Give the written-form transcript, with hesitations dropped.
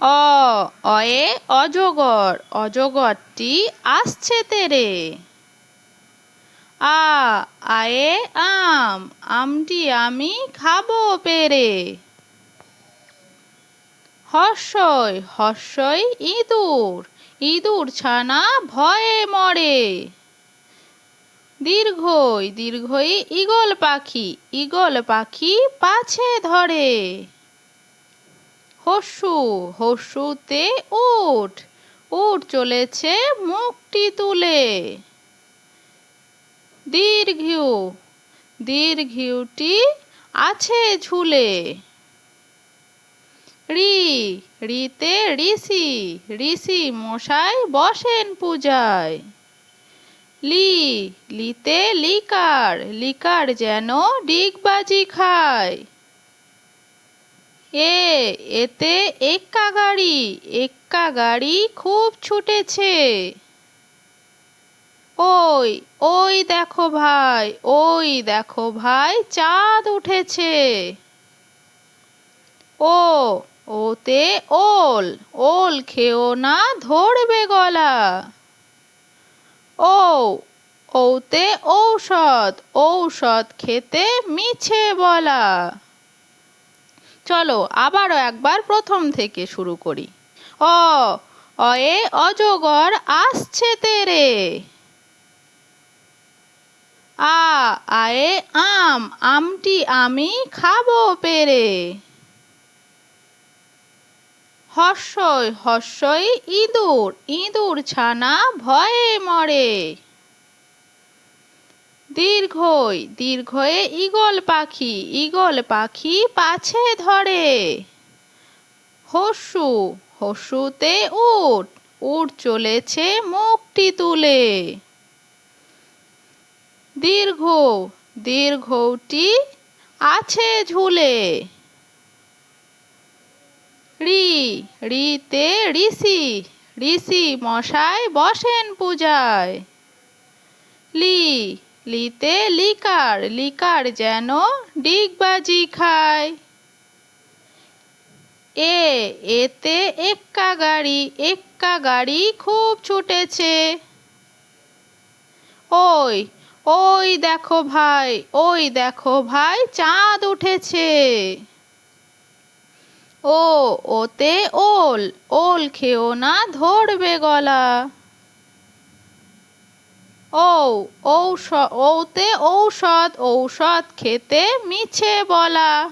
অ অয়ে অজগর, অজগরটি আসছে তেরে। আ আয়ে আম, আমটি আমি খাবো পেরে। হর্ষই হর্ষই ইঁদুর, ইঁদুর ছানা ভয়ে মরে। দীর্ঘই দীর্ঘই ঈগল পাখি, ঈগল পাখি পাছে ধরে। হর্ষু হর্ষুতে উট, উট চলেছে মুখটি তুলে। দীর্ঘিউ, দীর্ঘিউটি আছে ঝুলে। ঋ ঋতে ঋষি, ঋষি মশাই বসেন পূজায়। লি লিতে লিকার, লিকার যেন ডিগবাজি খায়। এতে এক্কা গাড়ি, এক্কা গাড়ি খুব ছুটেছে। ওই ওই দেখো ভাই, ওই দেখো ভাই চাঁদ উঠেছে। ও ওতে ওল, ওল খেও না ধরবে গলা। ও ওতে ঔষধ, ঔষধ খেতে মিছে বলা। চলো আবারও একবার প্রথম থেকে শুরু করি। অ অয়ে অজগর আসছে তেরে। আ আয়ে আম, আমটি আমি খাবো পেরে। হর্ষই হর্ষই ইঁদুর, ইঁদুর ছানা ভয়ে মরে। দীর্ঘই দীর্ঘয়ে ঈগল পাখি, ঈগল পাখি পাছে ধরে। হর্ষু হর্ষুতে উট, উট চলেছে মুখটি তুলে। দীর্ঘ দীর্ঘটি আছে ঝুলে। ঋ ঋতে ঋষি, ঋষি মশাই বসেন পূজায়। লি লিতে লিকার, লিকার যেন ডিগবাজি খায়। এতে এক্কা গাড়ি, এক্কা গাড়ি খুব ছুটেছে। ওই ওই দেখো ভাই, ওই দেখো ভাই চাঁদ উঠেছে। ও ওতে ওল, ওল খেও না ধরবে গলা। ওতে ঔষধ, ঔষধ খেতে মিছে বলা।